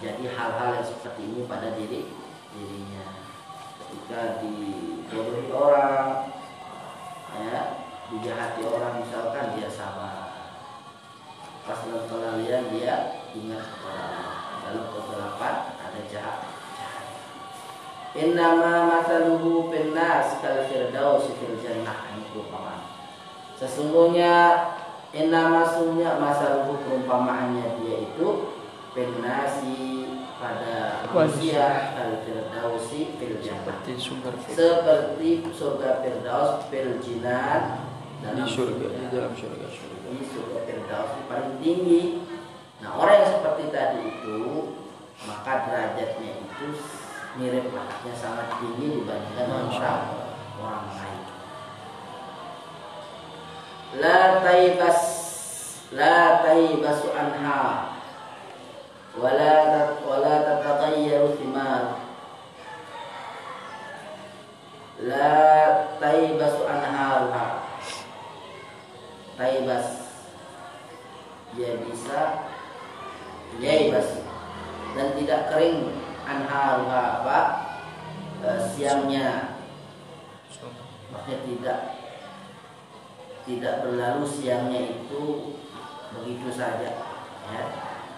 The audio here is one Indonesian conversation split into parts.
terjadi hal-hal yang seperti ini pada dirinya. Ketika dibodohi orang, ya, dijahati orang misalkan, dia sabar. Pas dalam kelalaian dia ingat kepada Allah. Dalam kegelapan ada jahat. Innama mathaluhu fin nas kal firdausi fil jannah. Sesungguhnya masaluhu perumpamaannya dia itu fin nasi pada manusia kal firdausi fil jannah. Seperti surga Firdaus fil jinan, dalam surga. Ini surga Firdaus paling tinggi. Nah, orang yang seperti tadi itu, maka derajatnya itu mirip lahnya sangat tinggi dibandingkan orang lain. La taibasu anha wala tatagayyaru thimar. La taibasu anha. Taibas dia bisa yaibas dan tidak kering anharuha siangnya, maksudnya tidak berlalu siangnya itu begitu saja, ya.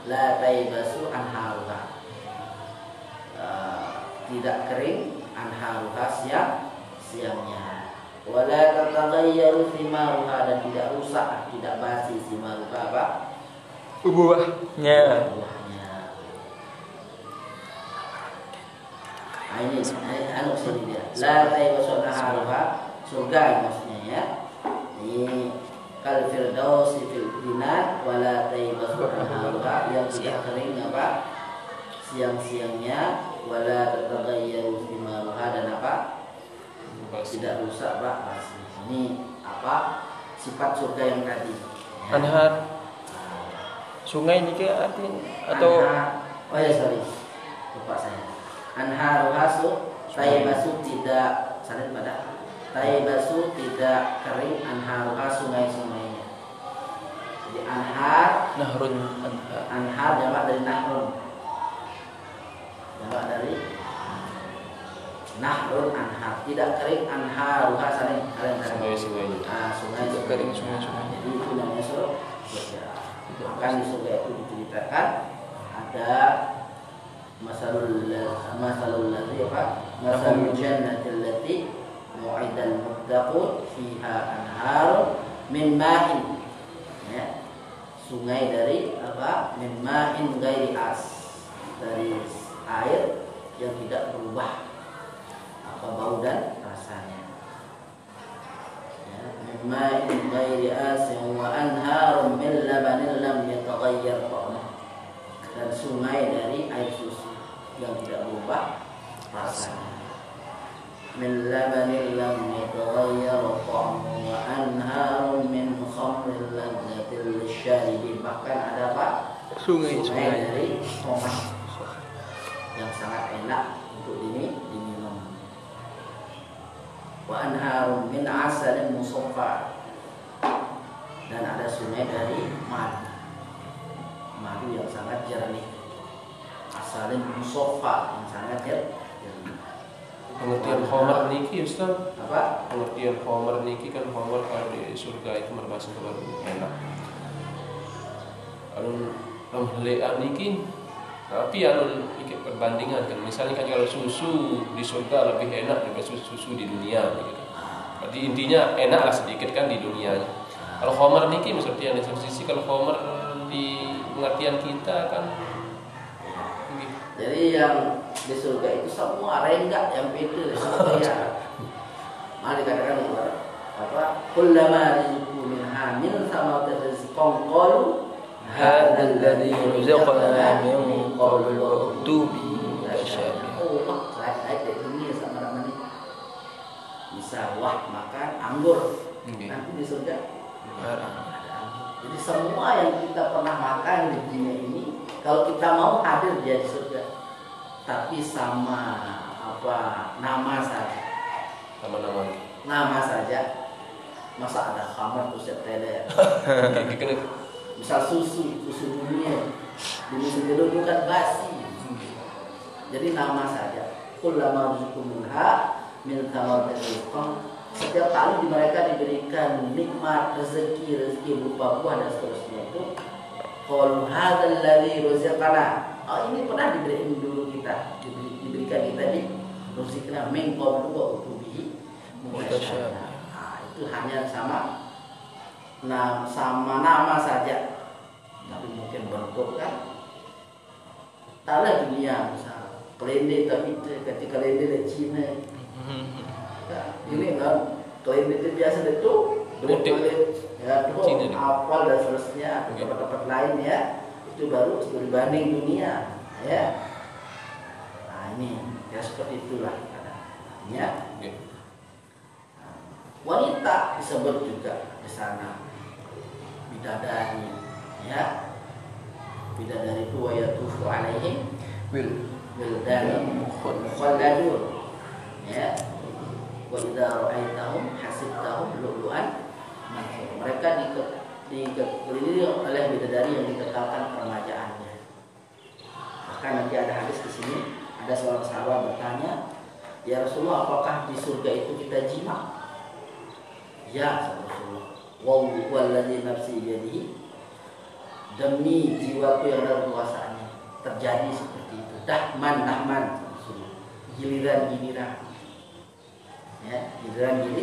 La taibasu anharuha, tidak kering anharuha siangnya. Wala tatagayyaru thimaruha, dan tidak rusak, tidak basi thimaruha buahnya. Ini sini dia. La taibasu anharuha, surga maksudnya, ya. Ini kal firdausi fil jinan wala taibasu anharuha, yang tidak kering siang-siangnya, wala tatagayyaru thimaruha, dan tidak rusak basi. Ini sifat surga yang tadi, ya. Anhar sungai ini ke artinya atau lupa saya. Anharu hasu taibasu tidak salin pada taibasu tidak kering, anharu sungai-sungainya. Jadi anhar jamak dari nahrun. Jamak dari nahrun anhar, tidak kering anharuha saling sungai-sungainya. Sungai kering sungai-sungai. Jadi itu namanya surga. Maka di surga itu diceritakan ada masalul jannati allati mu'idal muttaqun fiha anhar min ma'in, ya. Sungai dari min ma'in ghairi dari air yang tidak berubah bau dan rasanya, ya. Min ma'in ghairi asin wa anharun min labanin lam yataghayyar ta'muh, dan sungai dari air susu yang tidak berubah rasanya. Min labanin lam yataghayyar ta'muh wa anharun min khamrin ladzatil lisyaribin. Bahkan ada sungai dari tomat yang sangat enak untuk diminum. Wa anharun min asalin musaffa, dan ada sungai dari madu yang sangat jernih. Asalin musaffa, yang sangat jernih. Pengertian khamar niki Ustaz, apa? Pengertian khamar niki kan khamar kalau di surga itu merupakan kabar enak. Alun lea niki, tapi alun ikut perbandingan kan. Misalnya kan kalau susu di surga lebih enak daripada susu di dunia gitu. Jadi intinya enaklah sedikit kan di dunianya. Kalau khamar niki seperti yang di sisi, kalau khamar di pengertian kita kan gitu. Jadi yang di surga itu semua renggak yang beda semua, ya. Mari dikatakan kullama rizqu minha min samawati rizqan qalu hadzal ladzi rizqana min qabl wa utubi tasyabih. Ayat ini sama namanya bisa makan anggur. Nanti di surga ada. Jadi semua yang kita pernah makan di dunia ini, kalau kita mau hadir dia di surga. Tapi sama nama saja. Nama saja. Masa ada khamar terus teler. Misal susu dunia. Dulu kan basi. Jadi nama saja. Kullama rizqu minha min thamaratir rizqan. Setiap kali mereka diberikan nikmat rezeki berupa buah dan seterusnya itu, qalu hadzal ladzi ruzaqana. Oh, ini pernah diberikan dulu kita, diberikan kita di ruzqna min qablu wa utubihi mutasyabih. Nah, itu hanya sama nama saja, tapi mungkin bentuk kan. Talah dunia misal, kelende tapi ketika kelende di Cina. Nah, ini kan kelende itu biasa itu kulit ya itu apel dan seterusnya atau tempat-tempat lain ya, itu baru studi banding dunia ya. Nah ini ya seperti itulah ya. Wanita disebut juga di sana bidadari ya, bidadari itu wayatufu alaihim wildan mukhalladun ya. Wa idza ra'aitahum hasibtahum lu'lu'an mansur. Mereka dikelilingi oleh bidadari yang dikekalkan peremajaannya. Bahkan nanti ada hadis di sini, ada seorang sahabat bertanya, "Ya Rasulullah, apakah di surga itu kita jima?" "Ya Rasulullah, wallazi nafsi biyadihi." Demi jiwaku yang dalam kuasaannya terjadi seperti itu. Dahman Rasulullah. Giliran ya, giliran.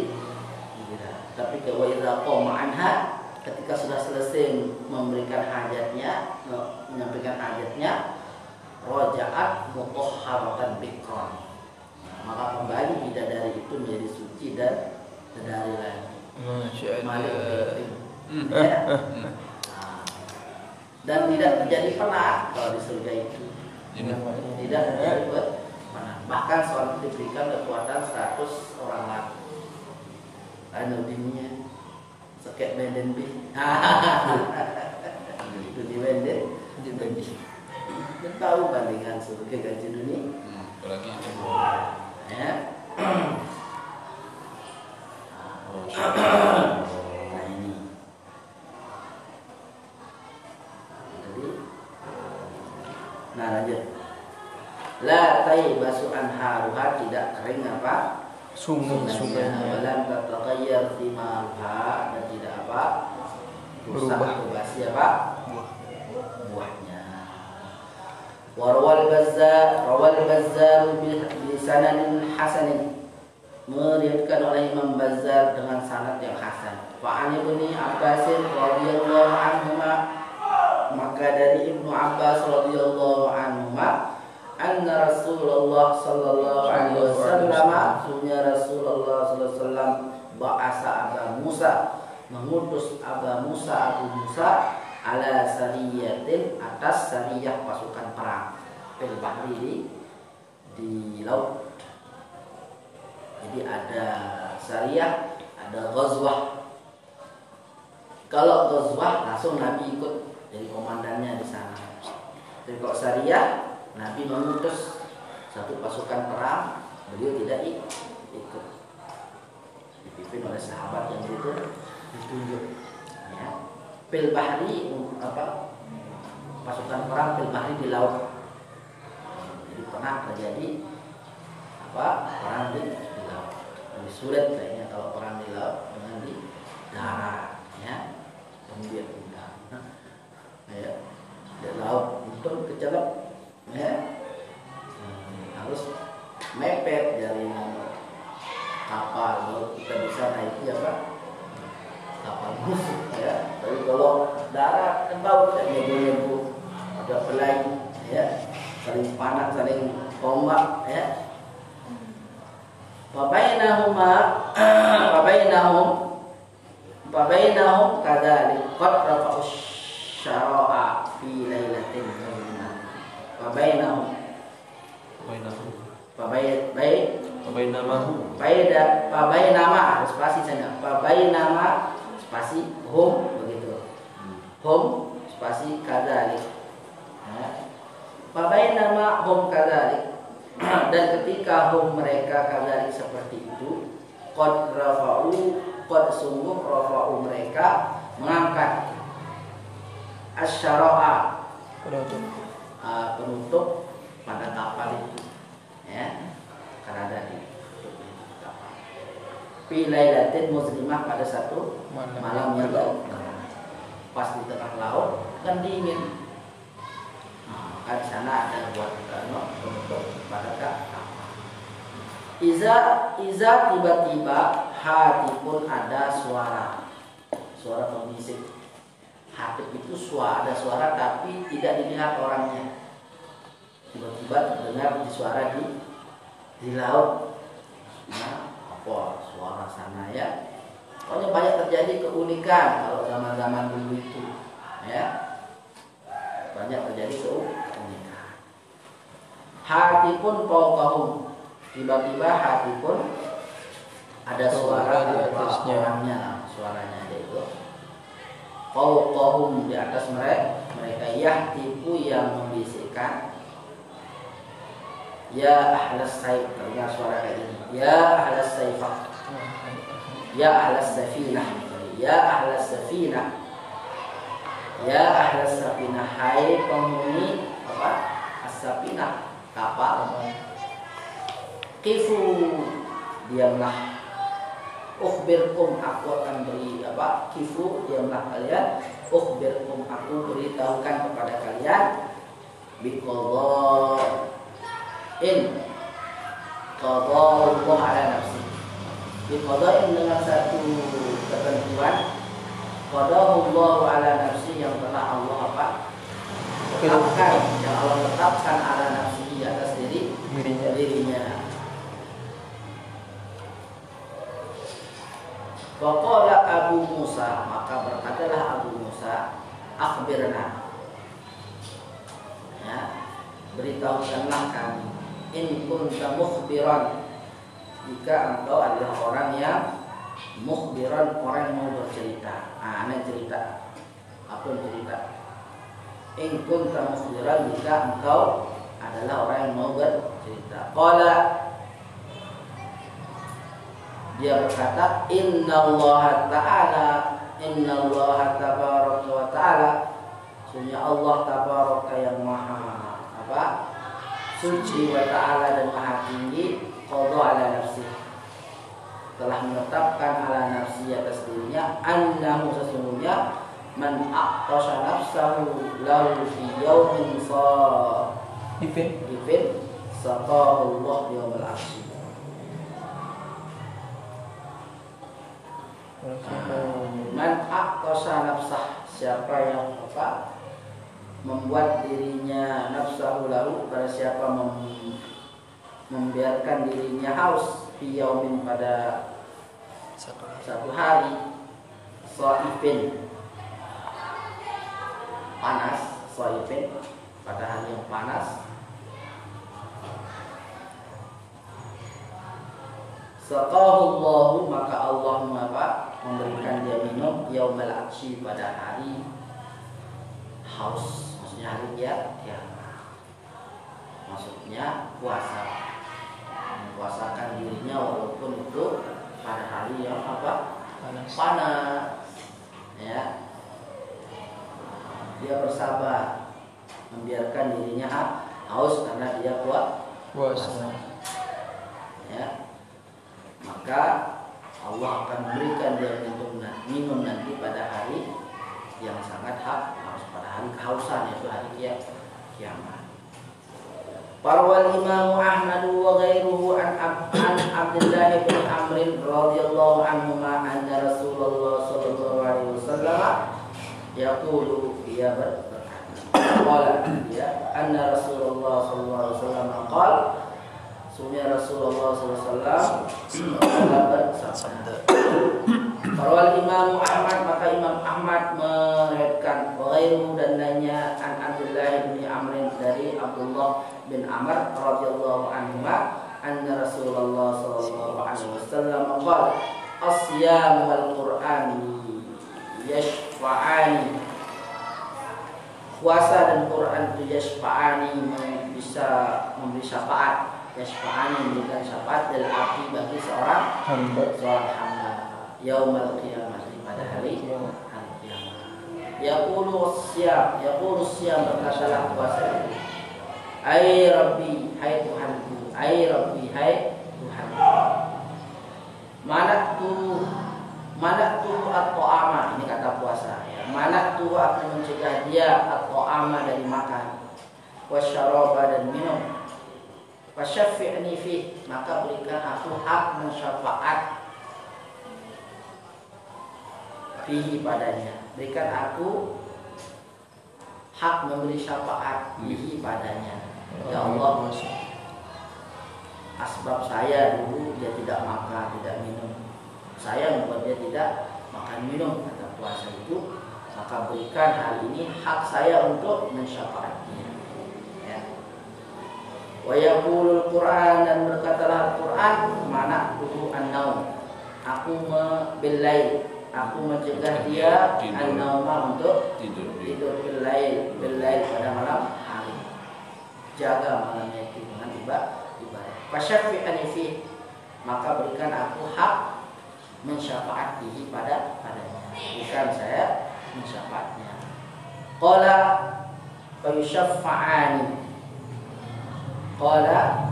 Tapi wa idza qama anha, ketika sudah selesai memberikan hajatnya, menyampaikan hajatnya, raja'at mutahharatan bikran. Maka kembali bidadari itu menjadi suci dan sedari lagi. Masyaallah. Dan tidak terjadi penat kalau di surga itu. Tidak terjadi penat. Bahkan seorang itu diberikan kekuatan 100 orang lagi. Anudinnya sekek benden bi. Itu di benden. Kita tahu bandingan surga gaji dunia. Apalagi ya. Nah ini. Jadi, nah lanjut. La taibasu anharuha, tidak kering apa? Sungainya. Walam tataghayyar thimaruha, dan tidak apa? Rusak atau basi apa? Buahnya. Rawal Bazzar bi sanadin hasanin, meriwayatkan oleh Imam Bazzar dengan sanad yang hasan. Wa an Ibnu Abbas radhiyallahu anhuma, maka dari Ibnu Abbas radhiyallahu anhuma, anna Rasulullah sallallahu alaihi wasallam, sunya Rasulullah sallallahu alaihi wasallam, ba'asa Aba Musa, mengutus Abu Musa ala sariyatin, atas sariyah pasukan perang fil bahri, di laut. Jadi ada sariyah, ada ghazwah. Kalau ghazwah langsung Nabi ikut jadi komandannya di sana. Tapi kalau sariyah, Nabi mengutus satu pasukan perang, beliau tidak ikut, dipimpin oleh sahabat yang itu ditunjuk. Ya. Fil bahri, apa, pasukan perang fil bahri, di laut. Jadi pernah terjadi apa, perang di laut. Lebih sulit kayaknya kalau perang di laut dengan di darat, ya, pembir udara. Ya, di laut itu kecelap. Ya, harus mepet jaringan kapal baru kita bisa naiki apa, kapal musuh ya. Tapi kalau darat kan tahu tidak nyebu, ada pelai ya, saling panah, saling tombak ya. Fabainahum kadzalik qad rafa'u syara'a fi lailatin. Fabainahum spasi saja. Fabainama spasi hum, begitu. Hum spasi kadzalik. Fabainama hum kadzalik. Dan ketika hum, mereka kadzalik seperti itu, qad sungguh rafa'u, mereka mengangkat asyara'a, penutup pada kapal itu, ya, karena ada di kapal. Pilailatin muslimah pada satu malam yang pas di tengah laut kan dingin. Nah, di sana ada buat penutup pada kapal. Iza tiba-tiba hati pun ada suara pembisik. Hati itu ada suara tapi tidak dilihat orangnya. Tiba-tiba terdengar suara di laut. Nah, apa suara sana ya? Pokoknya banyak terjadi keunikan kalau zaman-zaman dulu itu, ya. Banyak terjadi keunikan. Hati pun fawqahum. Tiba-tiba hati pun ada suara di atasnya, suaranya itu. Fawqahum, di atas mereka yahtiku yang membisikkan. Ya ahlas saif, terdengar suara kayak gini. Ya ahlas saifah. Ya ahlas safinah. Ya ahlas safinah. Ya ahlas safinah. Hai penghuni apa? As-safinah, kapal. Kifu, diamlah. Ukhbirkum, aku akan beri apa? Kifu, diamlah kalian. Ukhbirkum, aku beritahukan kepada kalian. Biqadha in qadha Allah ala nafsi. Biqadha dengan satu ketentuan. Qadha Allah ala nafsi yang telah Allah apa? Tetapkan, yang Allah tetapkan ala nafsi di atas dirinya. Faqala Abu Musa, maka berkatalah Abu Musa, akhbirna, ya, beritahukanlah kami, in kunta mukhbiran, jika engkau adalah orang yang mukhbiran, orang yang mau bercerita. Aneh cerita, apa cerita? In kunta mukhbiran, jika engkau adalah orang yang mau bercerita. Qala, dia berkata, Innallaha tabaraka wa ta'ala, sesungguhnya Allah tabaraka yang maha apa? Suci, wa ta'ala dan maha tinggi, qadha ala nafsi, telah menetapkan ala nafsi atas dirinya, annahu sesungguhnya man aqtasha nafsahu lahu fi yawmin sa'ifin saqahu Allah yawmal arsy. Man aqtasha nafsah, siapa yang apa? Membuat dirinya nafsahu lahu, pada siapa membiarkan dirinya haus fi yaumin, pada satu hari, sa'ifin, panas, sa'ifin, pada hari yang panas, saqahu Allahu, maka Allah memberikan dia minum yaumal atsy, pada hari haus, maksudnya hari kiamat. Maksudnya puasa, mempuasakan dirinya walaupun itu pada hari yang apa? Panas. Ya. Dia bersabar, membiarkan dirinya haus karena dia puasa. Ya. Maka Allah akan memberikan dia minum nanti pada hari yang sangat haus, pada hari kehausan, yaitu hari kiamat. Parwal Imam Ahmad wa ghairuhu an Abdullah bin Amr radhiyallahu anhu anna Rasulullah sallallahu alaihi wasallam yaqulu, dia berkata, qala, ya, anna Rasulullah sallallahu alaihi wasallam qala, sungguh Rasulullah SAW bersabda. Parwal Imam Ahmad, maka Imam Ahmad meriwayatkan, wahairu dan lainnya, an Abdullah bin Amr, dari Abdullah bin Amr radhiyallahu anhu, anna Rasulullah sallallahu alaihi wasallam qala, as-siyam wal Qur'an yashfa'ani, puasa dan Quran itu yashfa'ani, bisa memberi syafaat. Yashfa'ani, memberikan syafaat dari abdi, bagi seorang hamba yaumal qiyamah, pada hari kiamat. Yaqulu siyam, berkatalah puasa itu, Ai Rabbi, hai Tuhanku, ai Rabbi, hai Tuhanku. Mana tu at-ta'ama, ini kata puasa ya. Mana tu akan mencegah dia at-ta'ama dari makan, wasyaraba dan minum. Wasyafi'ni fi, maka berikan aku hak mensyafaat fihi padanya. Berikan aku hak memberi syafaat fihi padanya. Ya Allah, asbab saya dulu dia tidak makan, tidak minum. Saya membuat dia tidak makan minum, kata puasa itu. Maka berikan hal ini hak saya untuk mensyafaatnya. Ya. Wa yaqulul Qur'an, dan berkatalah Al-Qur'an, mana tuhu an-naum. Aku membelai, aku mencegah dia an-nauma untuk tidur billail pada malam hari. Jaga malamnya itu dengan ibadah. Fasyafi'ani fi, maka berikan aku hak mensyafaatihi padanya. Bukan saya mensyafaatnya. Qala fa yusyaffa'ani. Qala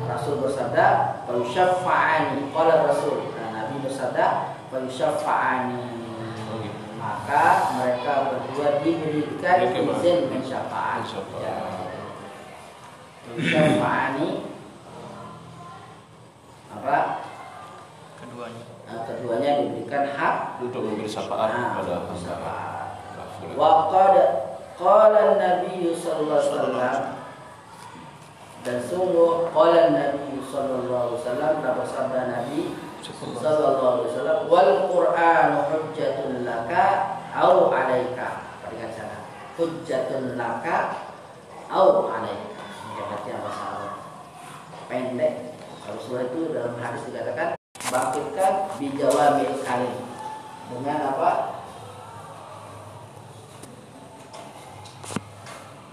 Rasul bersabda fa yusyaffa'ani. Qala Rasul, Nabi bersabda fa yusyaffa'ani. Maka mereka berdua diberikan izin mensyafaat. Syafa'ani apa? Keduanya diberikan hak untuk memberi syafaat pada hamba. Wa qala Nabi sallallahu alaihi wasallam, dan sungguh qala Nabi sallallahu alaihi wasallam, bersabda Nabi sallallahu alaihi wasallam, wal Qur'anu hujjatun laka au 'alaika. Perhatikan sana. Hujjatun laka au 'alaika. Baca bahasa Arab pendek. Kalau surah itu dalam hadis dikatakan bangkitkan bijawamil kalim, dengan apa?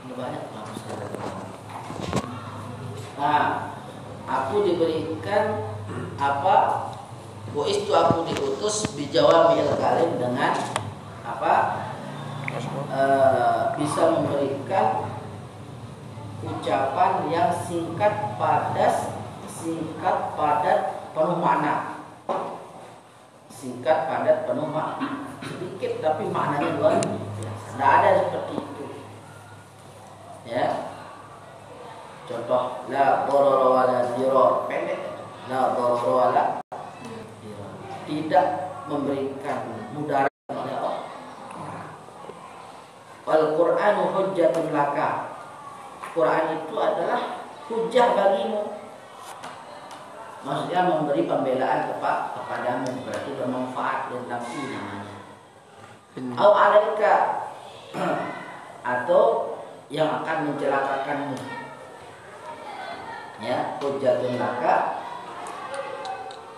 Ini banyak aku diberikan apa? Buistu, aku diutus bijawamil kalim, dengan apa? Bisa memberikan ucapan yang singkat padat, penuh makna. Singkat, padat, penuh makna. Sedikit tapi maknanya luar biasa. Tidak ada seperti itu. Ya. Contoh, la darara wala dirar, pendek. La darara wala dirar. Tidak memberikan mudarat oleh Allah. Wal Qur'anu hujjatun laka. Quran itu adalah hujah bagimu. Maksudnya memberi pembelaan kepadamu, berarti bermanfaat dan nafsi namanya. Au alaika, atau yang akan mencelakakanmu. Ya, hujjatun laka,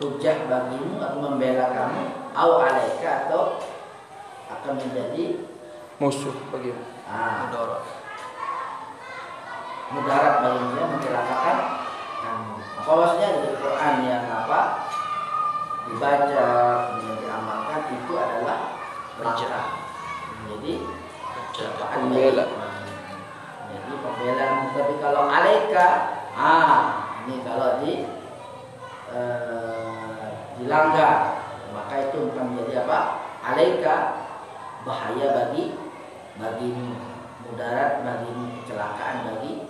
hujah bagimu atau membela kamu. Au alaika, atau akan menjadi musuh bagimu. Mudarat baginya, mencelakakan kamu. Apa maksudnya dari Quran yang apa dibaca kemudian diamalkan itu adalah berjalan. Jadi pembela. Jadi pembelaan. Tapi kalau alaika, ini kalau dilanggar, maka itu bukan menjadi apa? Alaika, bahaya bagimu, mudarat bagimu, kecelakaan bagimu.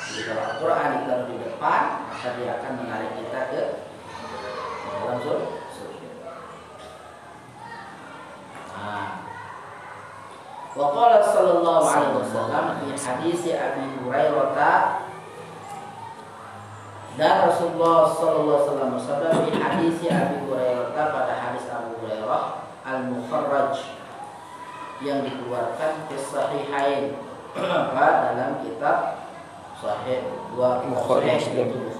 Jadi kalau Al-Quran ditaruh di depan, maka dia akan menarik kita ke dalam surga. Wa qala sallallahu alaihi wasallam fi hadis Abi Hurairah, dan Rasulullah sallallahu alaihi wasallam bersabda fi hadis Abi Hurairah, pada hadis Abu Hurairah al-mukharraj, yang dikeluarkan ke sahihain, dalam kitab Sahih, dua Bukhari Muslim,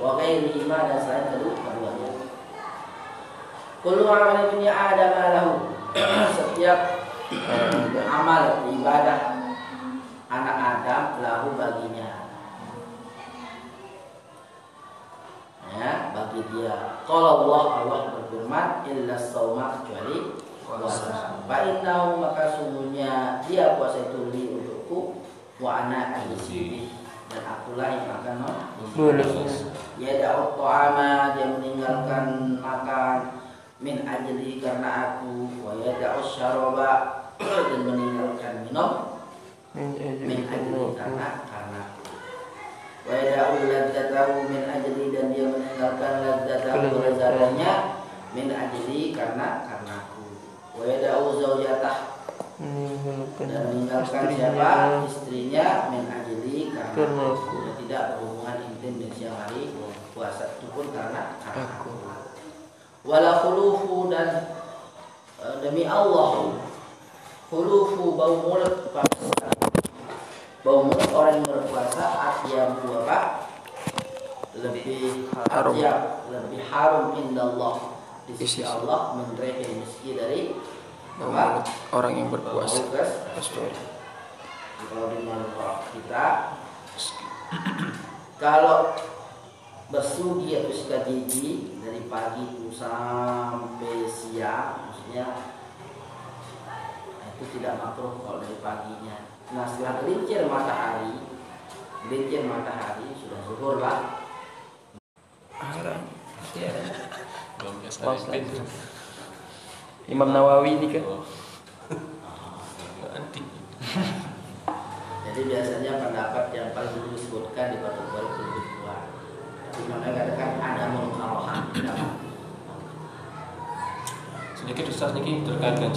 wa ghairihi, dan selain keduanya. Kullu amal ibni Adam lahu, setiap amal ibadah anak Adam lahu baginya, ya, bagi bagi dia. Kalau Allah berfirman, illa shauma, kecuali puasa. Fa innahu, maka sungguhnya dia puasa itu li untukku, wa ana ajzi, dan akulah yang akan Bonusnya. ya da'ut ta'ama, dia meninggalkan makan, min ajli, karena aku, wa ya da'ut syaraba, dan meninggalkan minum, min ajli, karena aku, wa ya da'ul ladzatahu min ajli, dan dia meninggalkan ladzatahu, lezatnya, min ajli, karena aku, wa ya da'u zaujatah, dan meninggalkan siapa? Istrinya, min ajli, karena aku, dan tidak berhubungan intim di siang hari puasa itu pun karena aku. Wala khulufu, dan demi Allah, khulufu, bau mulut orang yang berpuasa atyabu, apa? Lebih Harum. atyab, lebih harum indallah, di sisi Allah, min rihil miski, dari apa? Orang yang berpuasa. Kalau di manusia kita, kalau bersugi atau sikat gigi dari pagi itu sampai siang, maksudnya itu tidak makruh kalau dari paginya. Nah, setelah gelincir matahari sudah zuhur lah. Haram. Ya. Belum biasa Puasa. ipin. Imam Nawawi ini kan. Anti. Jadi biasanya pendapat yang paling dulu disebutkan di Batu Baru lebih kuat. Tapi mana katakan ada mengkarohan tidak. Sedikit Ustaz niki terkait dengan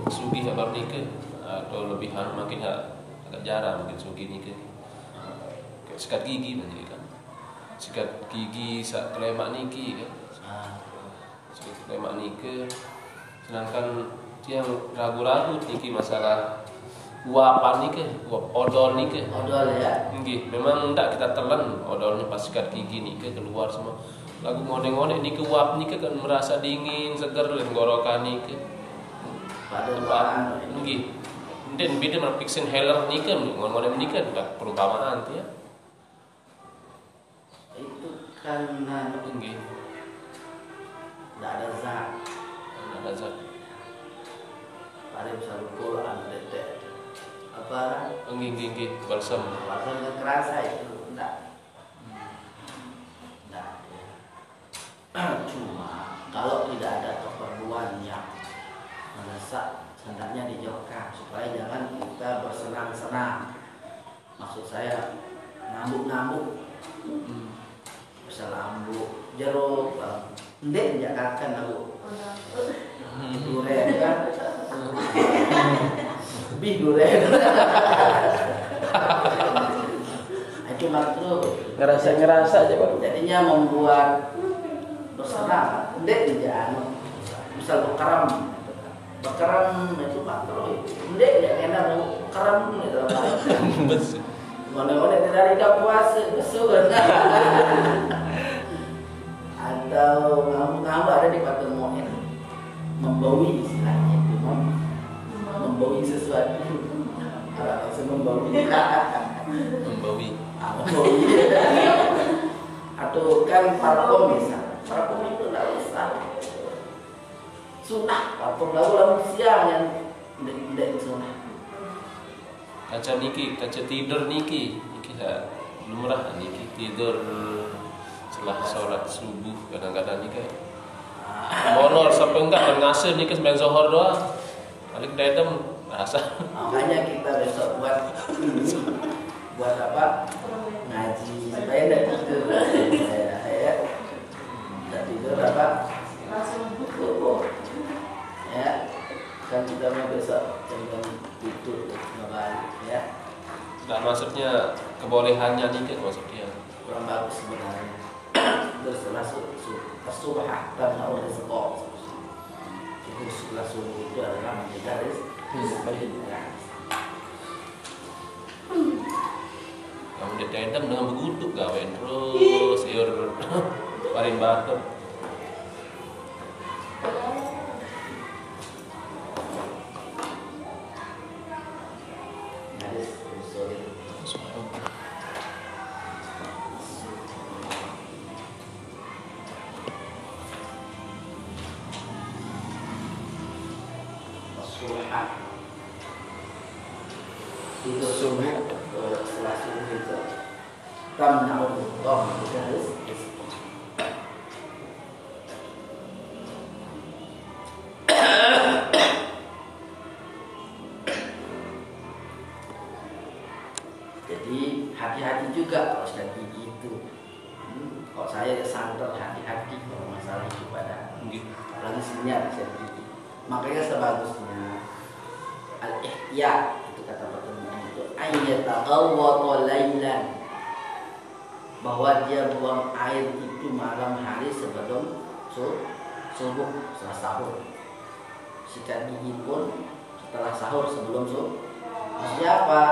sugi kabar nikah atau lebihan makin agak jarang mungkin sugi nikah. Kayak sikat gigi nanti kan. Sikat gigi sak klemak niki kan. Sikat klemak nikah. Sedangkan yang ragu-ragu niki masalah uapan nikah, uap odol nikah. Odol ya. Nggih, memang ndak kita telan odolnya pas sikat gigi nikah keluar semua. Lagu ngode-ngode nikah uap nikah kan merasa dingin, seger tenggorokan nikah. Pada Nggih. Dan beda dengan fixing healer nikah, ngode-ngode nikah udah perumpamaan ya. itu karena Nggih. tidak ada zat. Ada zat. Pada bisa lukul antetek apa? Nggih, balsam. Bahasa nggak kerasa itu enggak. Cuma kalau tidak ada keperluan yang mendesak, hendaknya dijauhkan supaya jangan kita bersenang-senang. Maksud saya ngambuk-ngambuk, bisa lambuk, jeruk, ndek Jakarta aku. Duren kan, lebih duren. Cuma itu Ngerasa aja baru. jadinya membuat bersenang, ndek jangan misal berkeram itu makro, ndek ya enak keram gitu. Betul. Mana-mana dari dah puasa besok atau ngamuk-ngamuk ada di Batu Moen, membawi istilahnya itu, membawi sesuatu, membawi. Membawi. Atau kan parfum misalnya, parfum itu tidak usah sunnah, parfum lalu siang yang tidak sunnah. Kaca tidur niki dah lumrah niki tidur setelah sholat subuh kadang-kadang niki molor sampai enggak ngasih niki sembahyang zuhur doang. Balik dedem rasa. Makanya kita besok buat apa? Ngaji supaya tidak tidur. Ya, tidak tidur apa? Tubuh. Ya, kan kita mau besok jangan tidur nggak balik ya. Nah, maksudnya kebolehannya niki maksudnya. Kurang bagus sebenarnya. Terus setelah subuh dan harus rezeki. Itu setelah subuh itu adalah menjaga rezeki. Kamu dedem dengan begutuk gawen terus iur paling batur. Jumat. Itu sunnah setelah subuh itu. Tamna'ul Tom harus. Jadi hati-hati juga kalau sudah gigi itu. Kalau saya santer hati-hati kalau masalah itu pada apalagi sebenarnya saya gigi. Makanya sebagusnya al-ihtiyat itu kata pertemuan itu ayyataqawwata lailan, bahwa dia buang air itu malam hari sebelum subuh setelah sahur. Sikat gigi pun setelah sahur sebelum subuh. Maksudnya apa?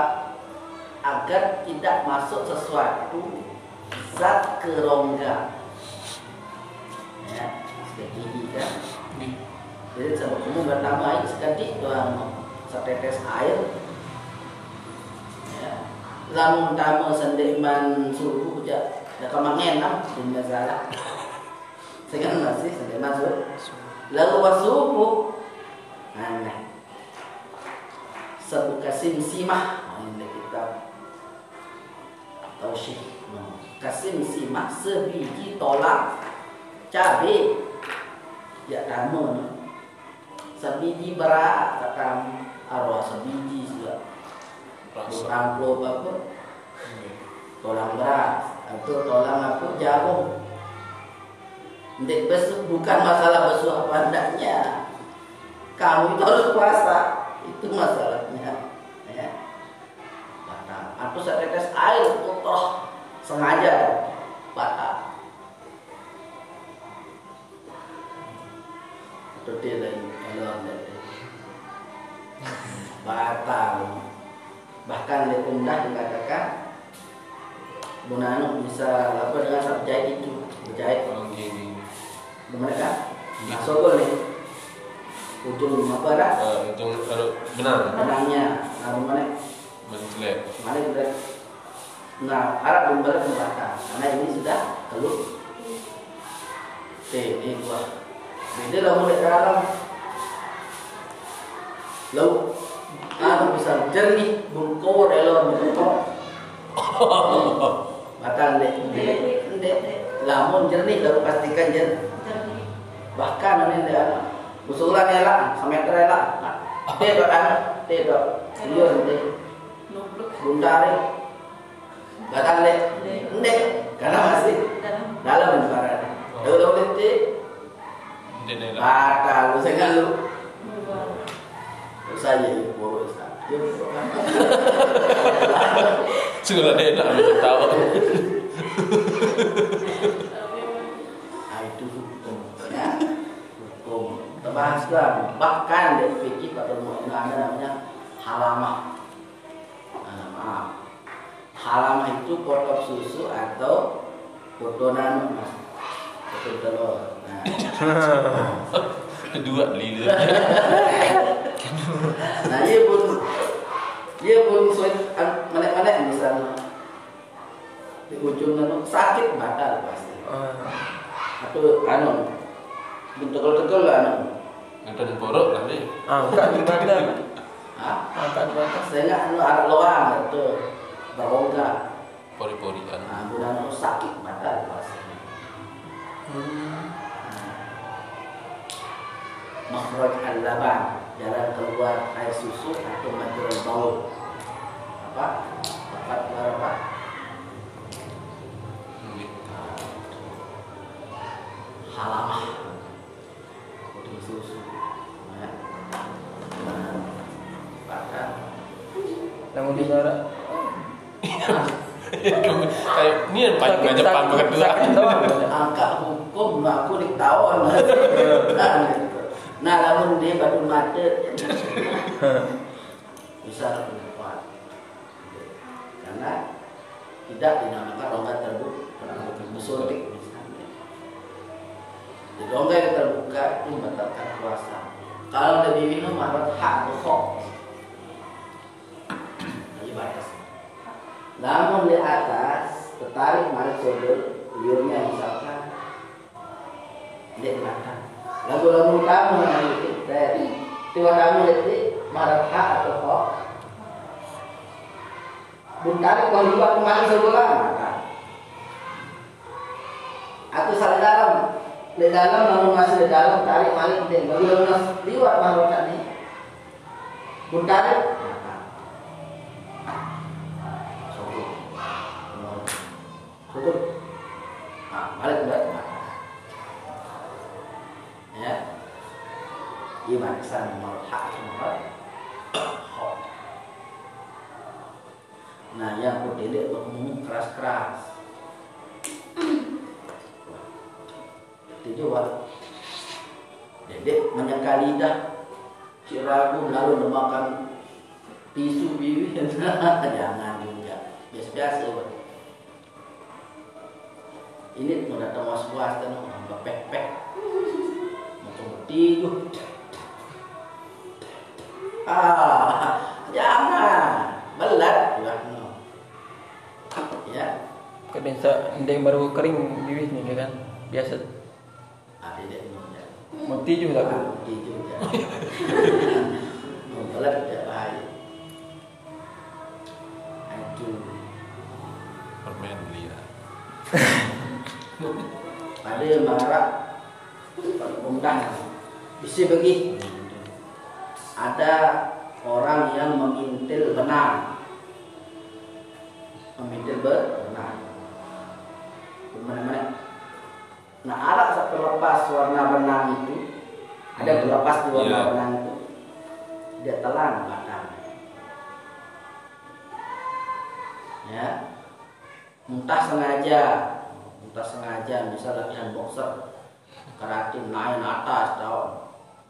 Agar tidak masuk sesuatu zat ke rongga. Ya, sikat gigi kan. Jadi sebab umum pertama itu sekali doang setetes air. Ya. Lamun tamu sendeman subuh aja, dah kamangen nam di masalah. Sekarang masih sendeman subuh. Lalu wasubuh, nah, sebuka simsimah, ini kita tausyih. Kasim simah sebiji tolak cabai, ya tamu. Sebiji berat kata arwah sebiji sudah. Bukan puluh apa? Tolang beras atau tolang apa jagung. Ndek besuk bukan masalah besuk apa hendaknya. Kamu itu harus puasa, itu masalahnya. Ya. Batal. Atau setetes air kotor sengaja batal. Itu dia lagi batal. Bahkan di Undang dikatakan Bunano bisa apa dengan sabjahit itu berjahit mereka masuk nih ujung apa dah ujung benangnya mana mencelep mana nah Arab belum balik membatal karena ini sudah keluar ini buah beda lah mulai dalam lalu bisa jernih bungkau relor bungkau batal deh lamun jernih baru pastikan jernih bahkan ini dia usulan elak semeter elak tidak tidak liur deh bundare batal deh ndek karena masih dalam barang kalau deh batal saya kan lu saya boros sudah enak tahu. Itu hukum, ya. Hukum. Terbahaslah. Bahkan dari fikih pada ada namanya halamah. Maaf. Halamah itu potong susu atau potongan potong telur. Kedua lila. Nah, dia pun mana misalnya di ujungnya sakit batal pasti. Atau bentuk-bentuk lah Ngeden borok lah deh. Angkat di badan. Angkat di badan. Saya nggak ada loang itu berongga. Pori-porian. Nah, bukan sakit batal pasti. Makhraj al-laban, jalan keluar air susu atau majrul baul. Apa? Tempat keluar apa? Halamah. Potong susu. Bahkan Namun di barat. Kayak ini yang paling Jepang kedua. angka hukum aku ditawan. Nah, lamun dia baru mati bisa kuat. Karena tidak dinamakan rongga terbuka suntik misalnya. Di rongga yang terbuka itu membatalkan puasa. Kalau lebih minum harus hak bukhok. Jadi batas. Namun di atas tertarik malah sodor liurnya misalkan dia makan. Lagu-lagu tamu yang itu dari tiwa tamu itu Mahal hak atau kok? Buntarik kalau juga kembali sebulan. Atau salah dalam, di dalam namun masih di dalam tarik balik penting. Bagi lunas liwat mahal ini. Buntarik. Cukup. Balik ke ya. Gimana kesan hak semua? Nah, yang kudidik ngomong keras-keras. Itu juga. Dedek menyeka lidah, si ragu lalu memakan tisu bibi. Jangan juga. Biasa-biasa. Ini mau datang was-was kan, mau pek-pek, mau tidur. Jangan belat ya. Kadang yang baru kering bibitnya kan biasa. Tidak Mau tidur tak? Tidur ya. Mau belat tidak baik. Aduh. Permen liar. Ada yang marah undang bisa begini. Ada orang yang memintil benang, benang mana-mana. Nah, alat satu lepas warna benang itu, ada berlepas di warna benang itu, dia telan batang. Ya, muntah sengaja, misal latihan boxer, karate naik atas tahun.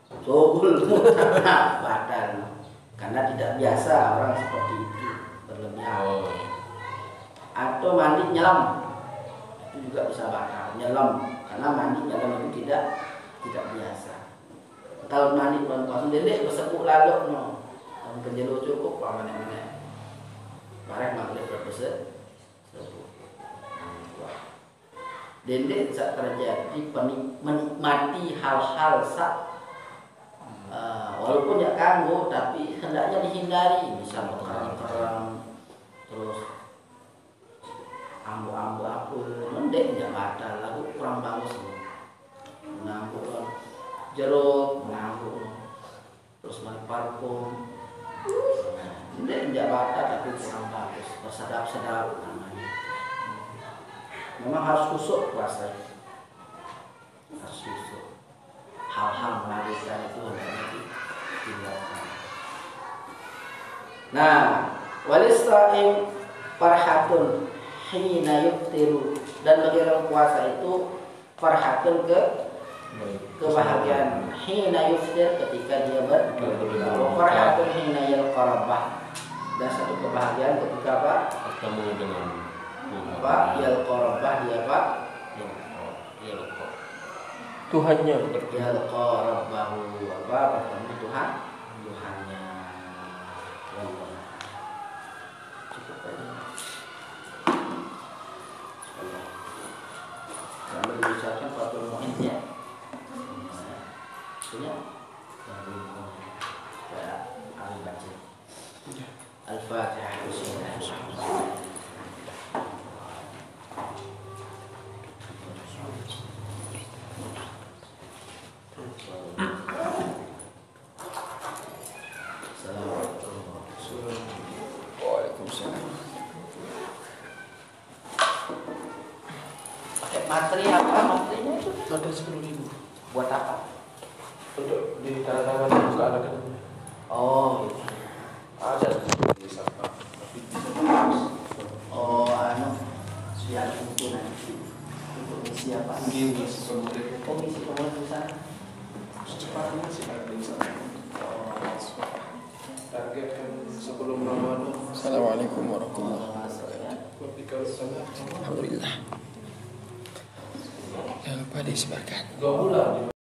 Sobul muntah badan karena tidak biasa orang seperti itu berlebihan. Atau mandi nyelam itu juga bisa batal. Nyelam karena mandi nyelam itu tidak biasa. Kalau mandi langsung dedek bersepuk lalu no, kalau penjelu cukup paman-paman. Barang maghrib bersepuk. Dedek saat terjadi menikmati hal-hal walaupun ya kanggo tapi hendaknya dihindari, misal kerang-kerang terus ambu-ambu apel mendek tidak batal lalu kurang bagus mengambu jeruk mengambu terus main parfum mendek tidak batal tapi kurang bagus bersedap-sedap namanya. Memang harus kusuk puasa, harus kusuk. Hal-hal mengabaikan itu hendaknya ditinggalkan. Nah, walisra'im farhatun hina yuftiru, dan bagi orang puasa itu farhatun kebahagiaan hina yuftir ketika dia berbuka, wa farhatun hina yalqarabah, dan satu kebahagiaan ketika apa? Bertemu dengan apa? Yalqarabah dia apa? Tuhannya Yalqarabahu apa? Bertemu Tuhannya. Cukup aja. Sambil diucapkan Fatul Mu'innya. Punya? Supaya ahli baca. Al-Fatihah. Materi apa? Materinya itu ada 10.000. buat apa? Untuk di tanda tangan buka anak kan. Oh, gitu. Ada bisa tapi bisa terus. Oh, siap buku nanti untuk misi apa? Ngisi pemudik. Oh, misi pemudik di sana. Secepatnya sih ada di sana. Target kan sebelum Ramadan. Assalamualaikum warahmatullahi wabarakatuh. Alhamdulillah. Jangan lupa disebarkan. 2 bulan.